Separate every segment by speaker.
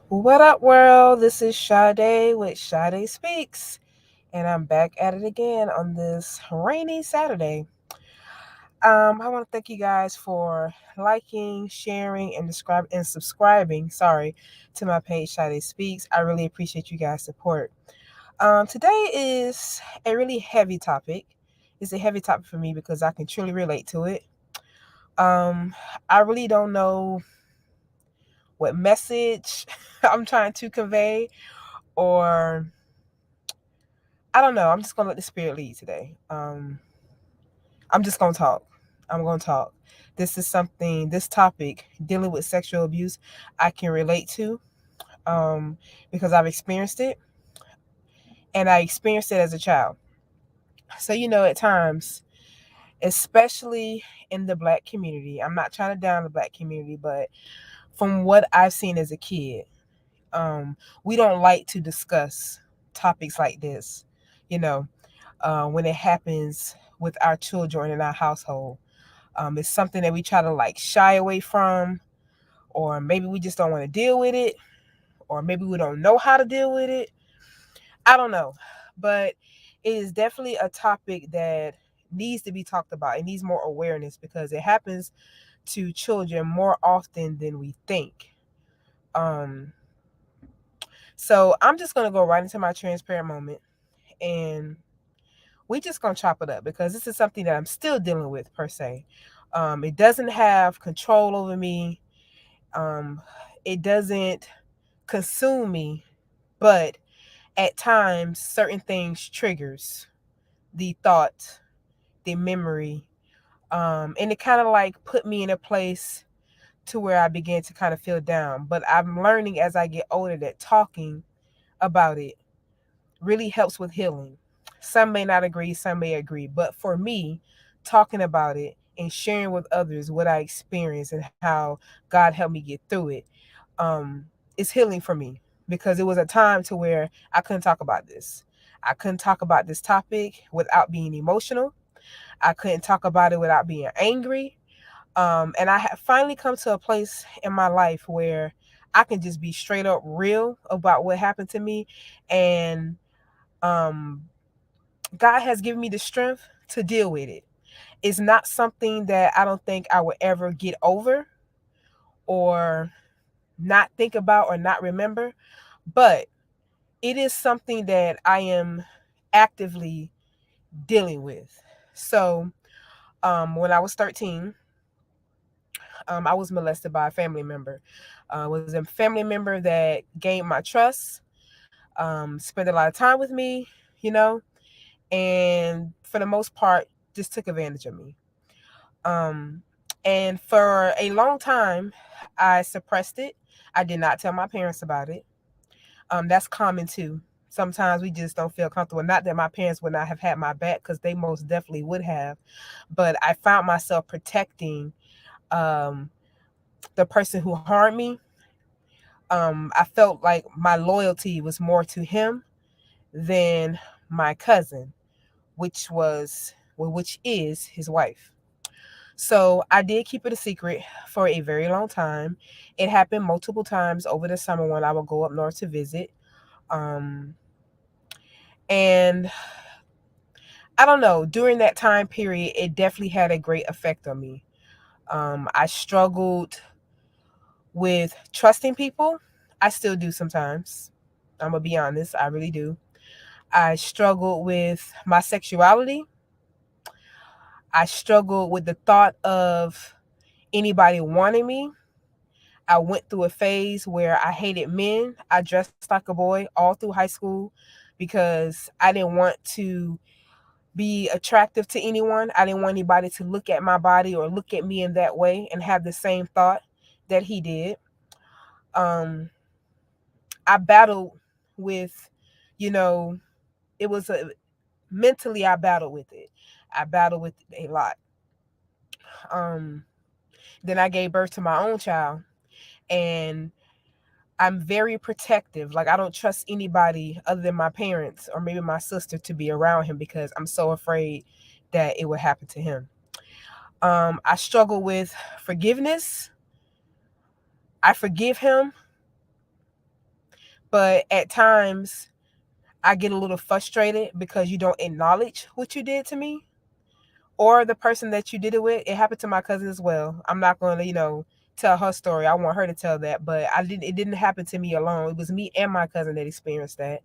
Speaker 1: What up, world? This is Sade with Sade Speaks, and I'm back at it again on this rainy Saturday. I want to thank you guys for liking, sharing, and subscribing. Sorry, to my page Sade Speaks. I really appreciate you guys' support. Today is a really heavy topic. It's a heavy topic for me because I can truly relate to it. Um, I really don't know what message I'm trying to convey or I don't know. I'm just gonna let the spirit lead today. I'm just gonna talk. I'm gonna talk. This topic, dealing with sexual abuse, I can relate to because I've experienced it and I experienced it as a child. So, at times, especially in the black community, I'm not trying to down the black community, but from what I've seen as a kid, we don't like to discuss topics like this, you know, when it happens with our children in our household. It's something that we try to like shy away from, or maybe we just don't want to deal with it, or maybe we don't know how to deal with it. I don't know. But it is definitely a topic that needs to be talked about. It needs more awareness because it happens to children more often than we think. Um, so I'm just gonna go right into my transparent moment and we just gonna chop it up because this is something that I'm still dealing with per se. It doesn't have control over me. Um, it doesn't consume me, but at times certain things triggers the thought, the memory, and it kind of like put me in a place to where I began to kind of feel down. But I'm learning as I get older that talking about it really helps with healing. Some may not agree, some may agree, but for me, talking about it and sharing with others what I experienced and how God helped me get through it, um, is healing for me because it was a time to where I couldn't talk about this. I couldn't talk about this topic without being emotional. I couldn't talk about it without being angry. And I have finally come to a place in my life where I can just be straight up real about what happened to me and um, God has given me the strength to deal with it. It's not something that I don't think I will ever get over or not think about or not remember, but it is something that I am actively dealing with. So, when I was 13, I was molested by a family member. It was a family member that gained my trust, spent a lot of time with me, you know, and for the most part, just took advantage of me. Um, and for a long time, I suppressed it. I did not tell my parents about it. That's common too. Sometimes we just don't feel comfortable. Not that my parents would not have had my back, because they most definitely would have. But I found myself protecting um, the person who harmed me. I felt like my loyalty was more to him than my cousin, which is his wife. So I did keep it a secret for a very long time. It happened multiple times over the summer when I would go up north to visit. Um, and I don't know, during that time period, it definitely had a great effect on me. I struggled with trusting people. I still do sometimes. I'm going to be honest, I really do. I struggled with my sexuality. I struggled with the thought of anybody wanting me. I went through a phase where I hated men. I dressed like a boy all through high school because I didn't want to be attractive to anyone. I didn't want anybody to look at my body or look at me in that way and have the same thought that he did. Um, I battled with, you know, it was a mentally I battled with it. I battled with it a lot. Um, then I gave birth to my own child, and I'm very protective. Like I don't trust anybody other than my parents or maybe my sister to be around him because I'm so afraid that it would happen to him. I struggle with forgiveness. I forgive him, But at times I get a little frustrated because you don't acknowledge what you did to me or the person that you did it with. It happened to my cousin as well. I'm not going to, tell her story. I want her to tell that, but it didn't happen to me alone. It was me and my cousin that experienced that.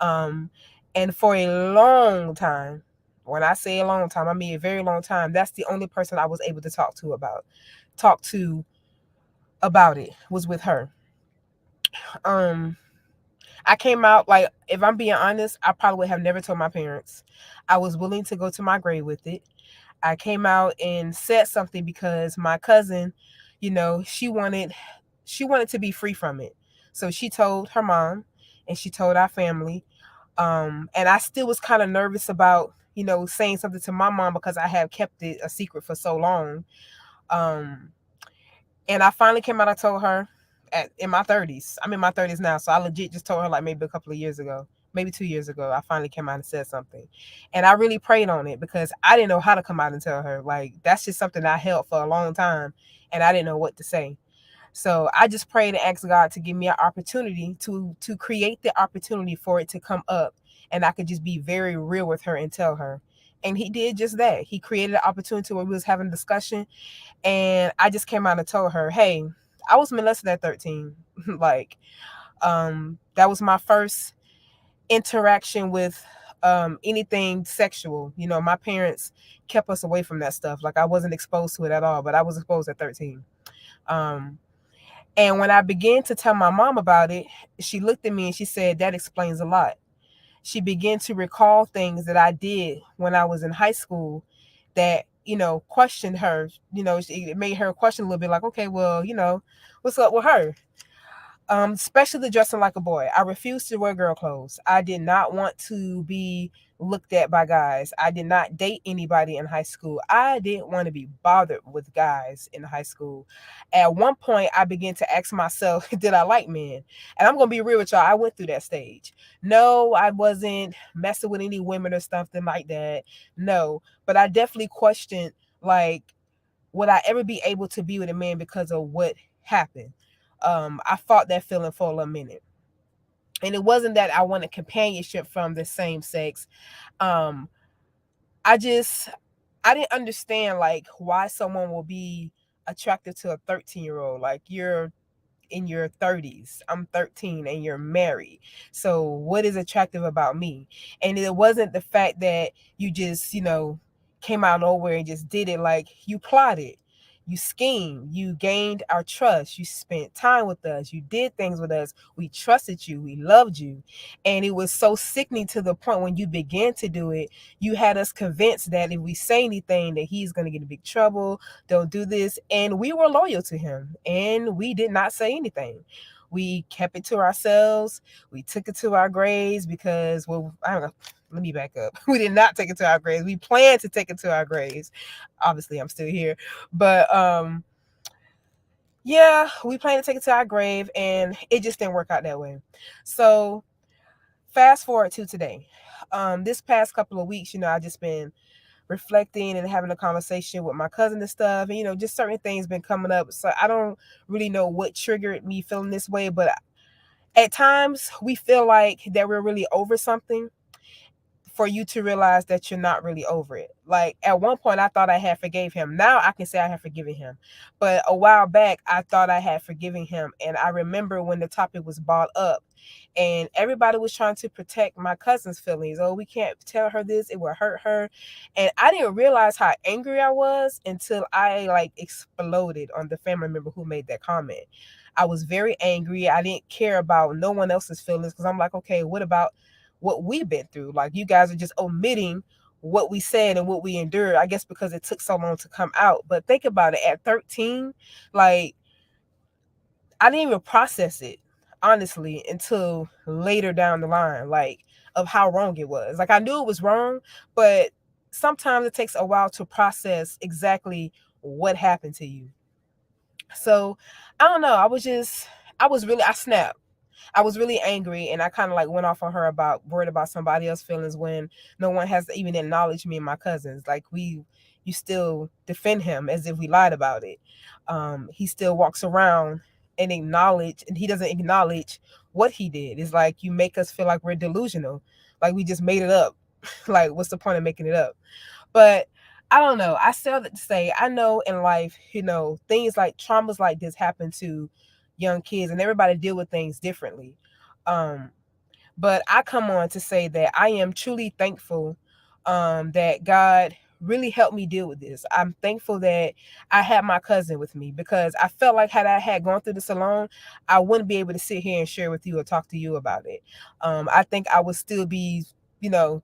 Speaker 1: Um, and for a long time, when I say a long time, I mean a very long time, that's the only person I was able to talk to about it was with her. Um, I came out like, if I'm being honest, I probably would have never told my parents. I was willing to go to my grave with it. I came out and said something because my cousin, she wanted to be free from it. So she told her mom and she told our family. And I still was kind of nervous about, saying something to my mom because I have kept it a secret for so long. Um, and I finally came out. I told her in my 30s. I'm in my 30s now, so I legit just told her like maybe a couple of years ago, maybe 2 years ago. I finally came out and said something, and I really prayed on it because I didn't know how to come out and tell her. Like that's just something I held for a long time, and I didn't know what to say. So I just prayed and asked God to give me an opportunity to create the opportunity for it to come up, and I could just be very real with her and tell her. And He did just that. He created an opportunity where we was having a discussion, and I just came out and told her, "Hey, I was molested at 13. like, that was my first interaction with anything sexual. My parents kept us away from that stuff. Like, I wasn't exposed to it at all, but I was exposed at 13. Um, and when I began to tell my mom about it, she looked at me and she said, "That explains a lot." She began to recall things that I did when I was in high school that, questioned her. It made her question a little bit like, okay, well, what's up with her? Especially dressing like a boy. I refused to wear girl clothes. I did not want to be looked at by guys. I did not date anybody in high school. I didn't want to be bothered with guys in high school. At one point, I began to ask myself, did I like men? And I'm going to be real with y'all. I went through that stage. No, I wasn't messing with any women or something like that. No, but I definitely questioned, like, would I ever be able to be with a man because of what happened? I fought that feeling for a minute. And it wasn't that I wanted companionship from the same sex. Um, I just I didn't understand like why someone will be attracted to a 13-year old. Like you're in your 30s. I'm 13 and you're married. So what is attractive about me? And it wasn't the fact that you just, came out of nowhere and just did it. Like you plotted, you schemed, you gained our trust, you spent time with us, you did things with us, we trusted you, we loved you. And it was so sickening to the point when you began to do it, you had us convinced that if we say anything that he's going to get in big trouble, don't do this. And we were loyal to him and we did not say anything. We kept it to ourselves. We took it to our graves because, well, I don't know. Let me back up. We did not take it to our graves. We planned to take it to our graves. Obviously, I'm still here. But yeah, we planned to take it to our grave and it just didn't work out that way. So fast forward to today. This past couple of weeks, I just been reflecting and having a conversation with my cousin and stuff, and just certain things been coming up. So I don't really know what triggered me feeling this way, but at times we feel like that we're really over something for you to realize that you're not really over it. Like at one point I thought I had forgave him. Now I can say I have forgiven him. But a while back I thought I had forgiven him. And I remember when the topic was brought up and everybody was trying to protect my cousin's feelings. Oh, we can't tell her this, it will hurt her. And I didn't realize how angry I was until I like exploded on the family member who made that comment. I was very angry. I didn't care about no one else's feelings because I'm like, okay, what about what we've been through? Like you guys are just omitting what we said and what we endured, I guess because it took so long to come out. But think about it, at 13, like I didn't even process it honestly until later down the line, like of how wrong it was. Like I knew it was wrong, but sometimes it takes a while to process exactly what happened to you. So I don't know. I snapped. I was really angry and I kind of like went off on her about worried about somebody else's feelings when no one has even acknowledged me and my cousins. Like you still defend him as if we lied about it. He still walks around and he doesn't acknowledge what he did. It's like you make us feel like we're delusional, like we just made it up. Like, what's the point of making it up? But I don't know. I still have to say, I know in life, things like traumas like this happen to young kids, and everybody deal with things differently. Um, but I come on to say that I am truly thankful that God really helped me deal with this. I'm thankful that I had my cousin with me, because I felt like had I had gone through this alone, I wouldn't be able to sit here and share with you or talk to you about it. I think I would still be, you know,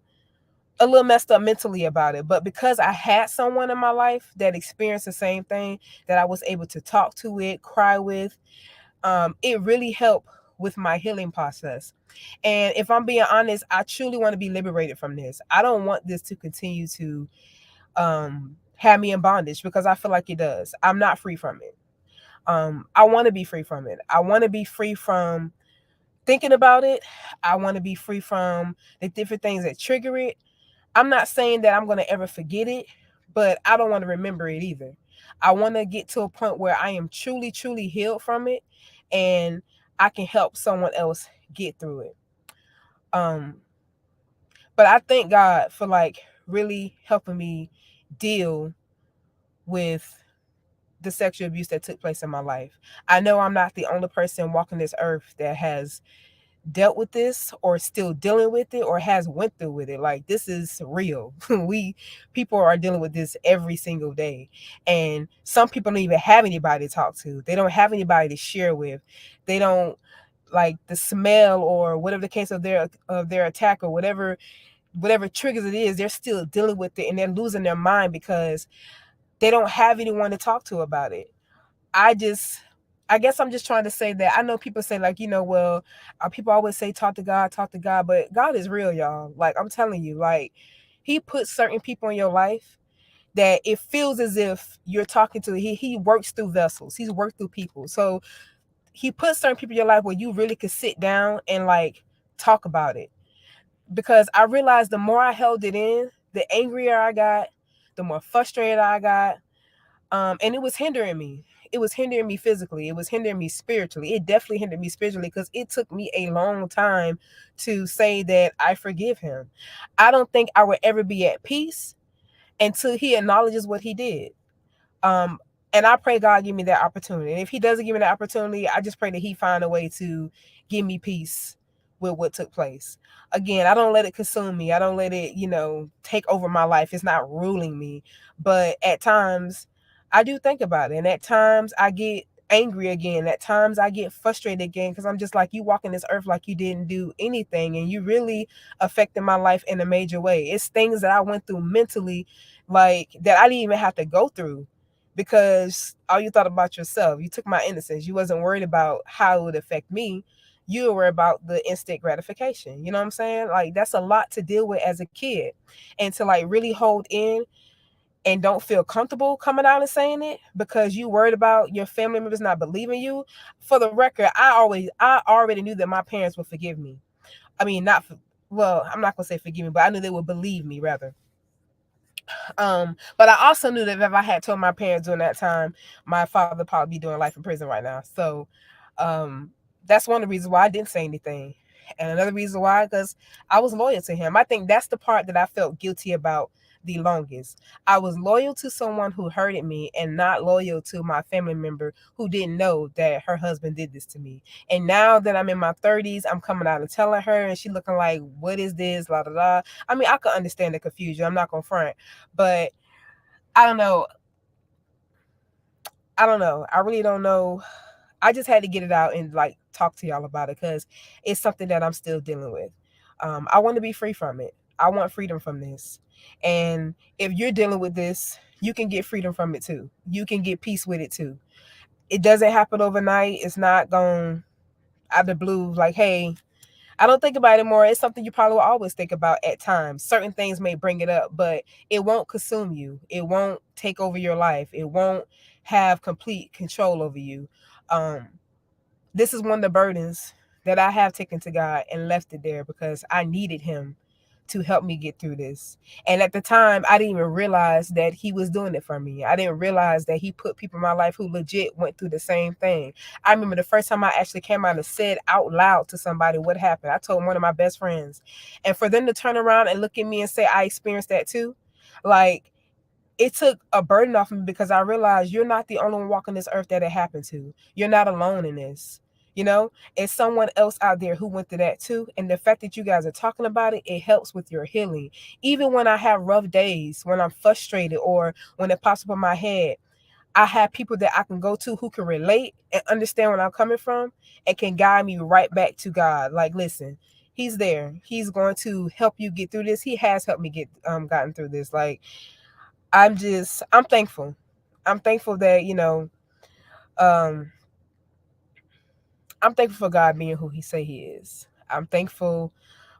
Speaker 1: a little messed up mentally about it. But because I had someone in my life that experienced the same thing, that I was able to talk to it, cry with, it really helped with my healing process. And if I'm being honest, I truly want to be liberated from this. I don't want this to continue to have me in bondage, because I feel like it does. I'm not free from it. I want to be free from it. I want to be free from thinking about it. I want to be free from the different things that trigger it. I'm not saying that I'm going to ever forget it, but I don't want to remember it either. I want to get to a point where I am truly, truly healed from it, and I can help someone else get through it. Um, but I thank God for like really helping me deal with the sexual abuse that took place in my life. I know I'm not the only person walking this earth that has dealt with this or still dealing with it or has went through with it. Like, this is real. We people are dealing with this every single day, and some people don't even have anybody to talk to. They don't have anybody to share with. They don't like the smell or whatever the case of their attack, or whatever triggers it is. They're still dealing with it, and they're losing their mind because they don't have anyone to talk to about it. I just, I guess I'm just trying to say that I know people say, like, well, people always say talk to God, but God is real, y'all. Like, I'm telling you, like, He puts certain people in your life that it feels as if you're talking to. He works through vessels. He's worked through people. So He puts certain people in your life where you really could sit down and like talk about it. Because I realized the more I held it in, the angrier I got, the more frustrated I got, and it was hindering me. It was hindering me physically. It was hindering me spiritually. It definitely hindered me spiritually, because it took me a long time to say that I forgive him. I don't think I would ever be at peace until he acknowledges what he did. Um, and I pray God give me that opportunity. And if He doesn't give me that opportunity, I just pray that He find a way to give me peace with what took place. Again, I don't let it consume me. I don't let it, take over my life. It's not ruling me. But at times, I do think about it. And at times, I get angry again. At times, I get frustrated again, because I'm just like, you walking this earth like you didn't do anything, and you really affected my life in a major way. It's things that I went through mentally, like, that I didn't even have to go through, because all you thought about yourself. You took my innocence. You wasn't worried about how it would affect me. You were worried about the instant gratification. You know what I'm saying? Like, that's a lot to deal with as a kid, and to like really hold in and don't feel comfortable coming out and saying it because you worried about your family members not believing you. For the record, I already knew that my parents would forgive me. I mean, not for, well, I'm not gonna say forgive me, but I knew they would believe me rather. But I also knew that if I had told my parents during that time, my father would probably be doing life in prison right now. So, um, that's one of the reasons why I didn't say anything. And another reason why, because I was loyal to him. I think that's the part that I felt guilty about the longest. I was loyal to someone who hurted me and not loyal to my family member who didn't know that her husband did this to me. And now that I'm in my 30s, I'm coming out and telling her, and she looking like, what is this? La da da. I mean, I could understand the confusion. I'm not gonna front. But I don't know. I don't know. I really don't know. I just had to get it out and like talk to y'all about it, because it's something that I'm still dealing with. I want to be free from it. I want freedom from this. And if you're dealing with this, you can get freedom from it too. You can get peace with it too. It doesn't happen overnight. It's not going out of the blue like, hey, I don't think about it more. It's something you probably will always think about at times. Certain things may bring it up, but it won't consume you. It won't take over your life. It won't have complete control over you. Um, this is one of the burdens that I have taken to God and left it there, because I needed Him to help me get through this. And at the time, I didn't even realize that he was doing it for me. I didn't realize that he put people in my life who legit went through the same thing. I remember the first time I actually came out and said out loud to somebody what happened. I told one of my best friends. And for them to turn around and look at me and say, I experienced that too. Like, it took a burden off me because I realized you're not the only one walking this earth that it happened to. You're not alone in this. You know, it's someone else out there who went through that too. And the fact that you guys are talking about it, it helps with your healing. Even when I have rough days, when I'm frustrated or when it pops up in my head, I have people that I can go to who can relate and understand where I'm coming from and can guide me right back to God. Like, listen, He's there. He's going to help you get through this. He has helped me get gotten through this. Like, I'm thankful. I'm thankful that, um I'm thankful for God being who he say he is. I'm thankful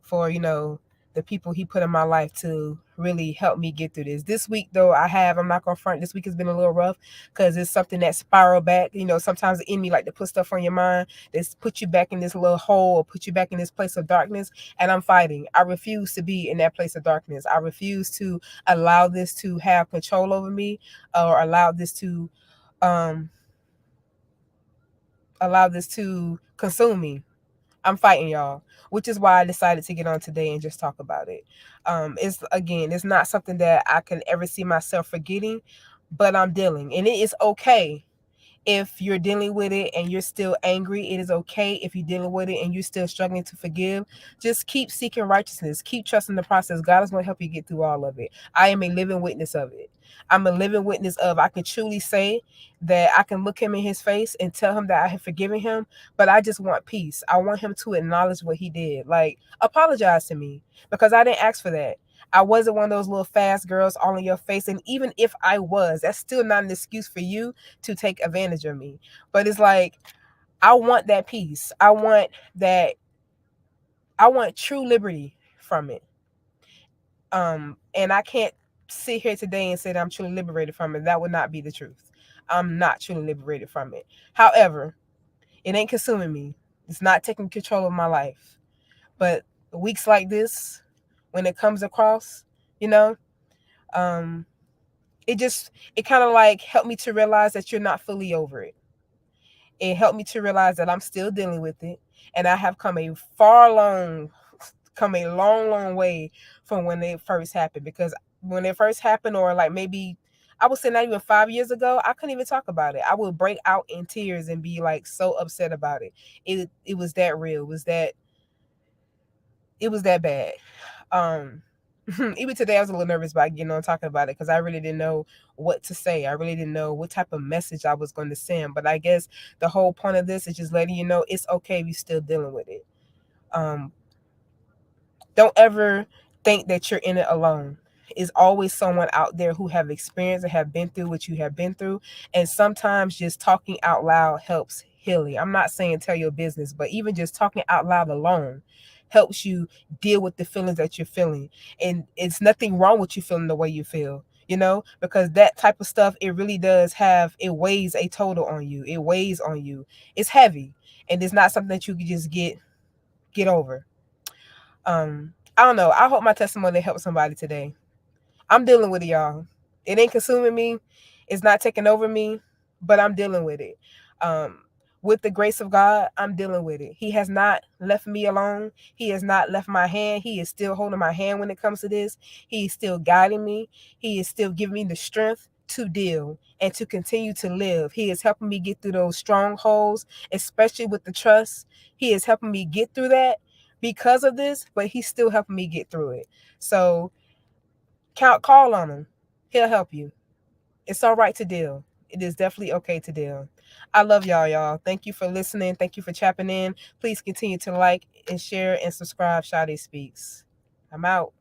Speaker 1: for, the people he put in my life to really help me get through this. This week though, I'm not gonna front, this week has been a little rough because it's something that spiral back. Sometimes the enemy like to put stuff on your mind that's put you back in this little hole or put you back in this place of darkness. And I'm fighting. I refuse to be in that place of darkness. I refuse to allow this to have control over me or um allow this to consume me. I'm fighting, y'all, which is why I decided to get on today and just talk about it. It's not something that I can ever see myself forgetting, but I'm dealing, and it is okay if you're dealing with it and you're still angry. It is okay if you're dealing with it and you're still struggling to forgive. Just keep seeking righteousness. Keep trusting the process. God is going to help you get through all of it. I am a living witness of it. I'm a living witness of, I can truly say that I can look him in his face and tell him that I have forgiven him, but I just want peace. I want him to acknowledge what he did. Like, apologize to me because I didn't ask for that. I wasn't one of those little fast girls all in your face. And even if I was, that's still not an excuse for you to take advantage of me. But it's like, I want that peace. I want true liberty from it. And I can't sit here today and say that I'm truly liberated from it. That would not be the truth. I'm not truly liberated from it. However, it ain't consuming me. It's not taking control of my life. But weeks like this, when it comes across, you know, um, it kind of like helped me to realize that you're not fully over it. It helped me to realize that I'm still dealing with it, and I have come a long, long way from when it first happened. Because when it first happened, or like maybe I would say not even 5 years ago, I couldn't even talk about it. I would break out in tears and be like so upset about it. It was that real. It was that bad. Um, even today, I was a little nervous about getting on talking about it because I really didn't know what to say. I really didn't know what type of message I was going to send. But I guess the whole point of this is just letting you know it's okay if you're still dealing with it. Um, don't ever think that you're in it alone. Is always someone out there who have experienced and have been through what you have been through. And sometimes just talking out loud helps healing. I'm not saying tell your business, but even just talking out loud alone helps you deal with the feelings that you're feeling. And it's nothing wrong with you feeling the way you feel, because that type of stuff, it really it weighs a total on you. It weighs on you. It's heavy. And it's not something that you can just get over. I don't know. I hope my testimony helped somebody today. I'm dealing with it, y'all. It ain't consuming me. It's not taking over me, but I'm dealing with it. Um, with the grace of God, I'm dealing with it. He has not left me alone. He has not left my hand. He is still holding my hand when it comes to this. He is still guiding me. He is still giving me the strength to deal and to continue to live. He is helping me get through those strongholds, especially with the trust. He is helping me get through that because of this, but he's still helping me get through it. So call on him. He'll help you. It's all right to deal. It is definitely okay to deal. I love y'all. Thank you for listening. Thank you for chapping in. Please continue to like and share and subscribe. Shade Speaks. I'm out.